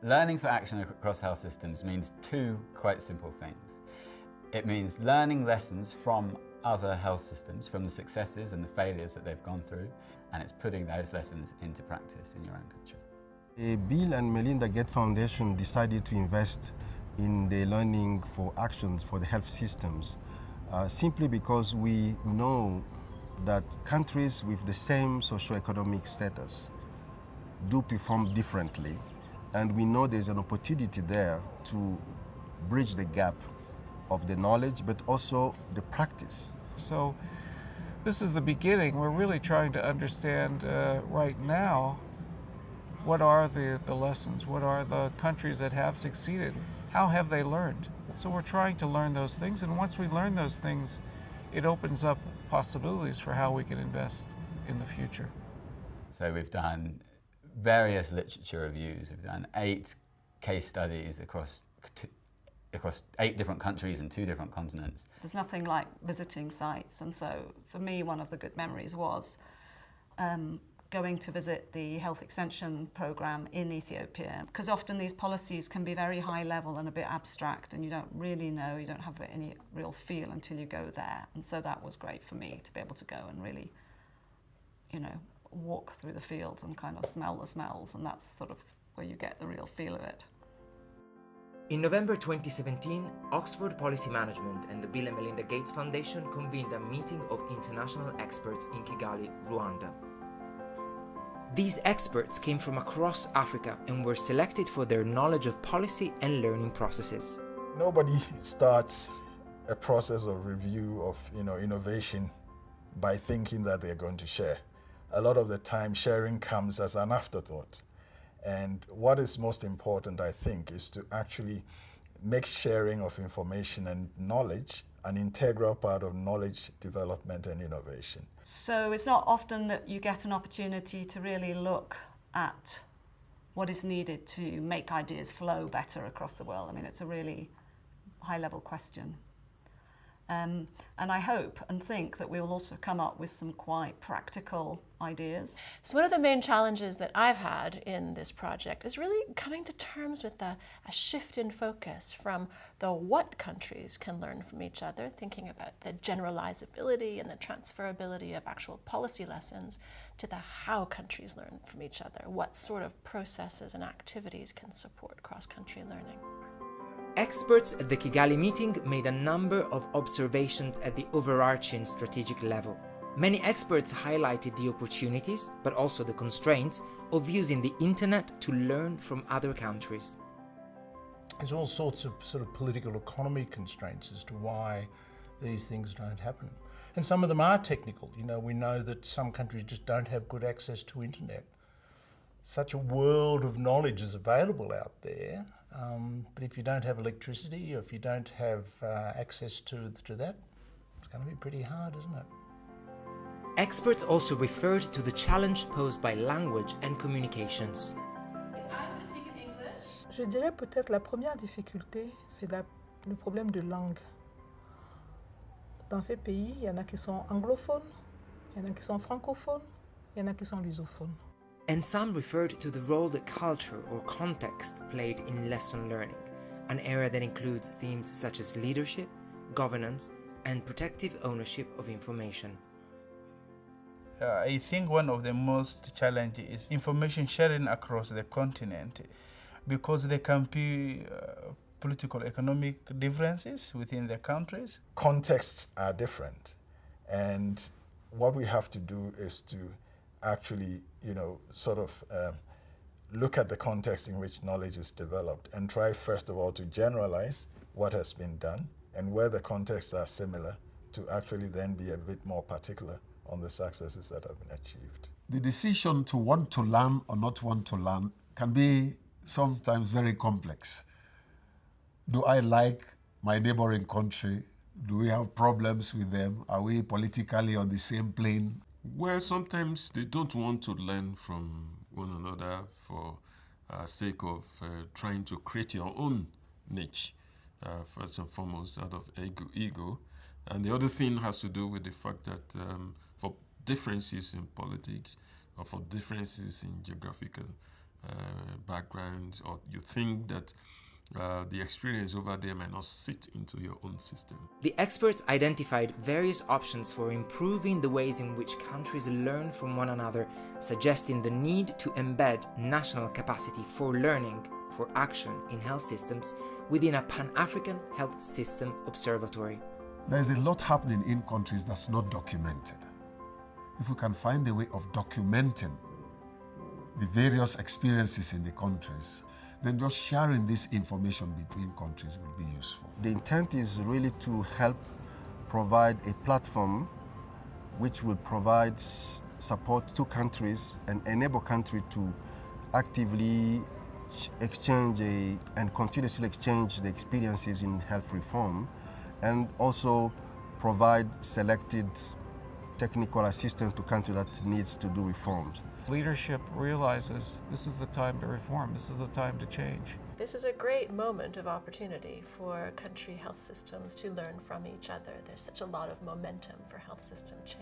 Learning for action across health systems means two quite simple things. It means learning lessons from other health systems, from the successes and the failures that they've gone through, and it's putting those lessons into practice in your own country. The Bill and Melinda Gates Foundation decided to invest in the learning for actions for the health systems simply because we know that countries with the same socioeconomic status do perform differently, and we know there's an opportunity there to bridge the gap of the knowledge but also the practice. So this is the beginning. We're really trying to understand right now what are the lessons, what are the countries that have succeeded, how have they learned. So we're trying to learn those things, and once we learn those things, it opens up possibilities for how we can invest in the future. So we've done various literature reviews. We've done 8 case studies across 8 different countries and 2 different continents. There's nothing like visiting sites, and so for me one of the good memories was going to visit the health extension program in Ethiopia, because often these policies can be very high level and a bit abstract, and you don't really know, you don't have any real feel until you go there. And so that was great for me to be able to go and really, walk through the fields and kind of smell the smells, and that's sort of where you get the real feel of it. In November 2017, Oxford Policy Management and the Bill and Melinda Gates Foundation convened a meeting of international experts in Kigali, Rwanda. These experts came from across Africa and were selected for their knowledge of policy and learning processes. Nobody starts a process of review of innovation by thinking that they're going to share. A lot of the time sharing comes as an afterthought. And what is most important, I think, is to actually make sharing of information and knowledge an integral part of knowledge development and innovation. So it's not often that you get an opportunity to really look at what is needed to make ideas flow better across the world. I mean, it's a really high-level question. And I hope and think that we will also come up with some quite practical ideas. So one of the main challenges that I've had in this project is really coming to terms with a shift in focus from the what countries can learn from each other, thinking about the generalizability and the transferability of actual policy lessons, to the how countries learn from each other, what sort of processes and activities can support cross-country learning. Experts at the Kigali meeting made a number of observations at the overarching strategic level. Many experts highlighted the opportunities, but also the constraints, of using the internet to learn from other countries. There's all sorts of sort of political economy constraints as to why these things don't happen. And some of them are technical. We know that some countries just don't have good access to internet. Such a world of knowledge is available out there, but if you don't have electricity, or if you don't have access to that, it's going to be pretty hard, isn't it? Experts also referred to the challenge posed by language and communications. I'm going to speak in English. Je dirais peut-être la première difficulté, c'est le problème de langue. Dans ces pays, il y en a qui sont anglophones, il y en a qui sont francophones, il y en a qui sont lusophones. And some referred to the role that culture or context played in lesson learning, an area that includes themes such as leadership, governance, and protective ownership of information. I think one of the most challenging is information sharing across the continent, because there can be political economic differences within the countries. Contexts are different, and what we have to do is to actually, look at the context in which knowledge is developed and try, first of all, to generalize what has been done, and where the contexts are similar, to actually then be a bit more particular on the successes that have been achieved. The decision to want to learn or not want to learn can be sometimes very complex. Do I like my neighboring country? Do we have problems with them? Are we politically on the same plane? Well, sometimes they don't want to learn from one another for sake of trying to create your own niche, first and foremost, out of ego. And the other thing has to do with the fact that for differences in politics or for differences in geographical backgrounds, or you think that the experience over there might not sit into your own system. The experts identified various options for improving the ways in which countries learn from one another, suggesting the need to embed national capacity for learning for action in health systems within a Pan-African Health System Observatory. There's a lot happening in countries that's not documented. If we can find a way of documenting the various experiences in the countries, then just sharing this information between countries will be useful. The intent is really to help provide a platform which will provide support to countries and enable countries to actively exchange and continuously exchange the experiences in health reform, and also provide selected technical assistance to countries that needs to do reforms. Leadership realizes this is the time to reform, this is the time to change. This is a great moment of opportunity for country health systems to learn from each other. There's such a lot of momentum for health system change.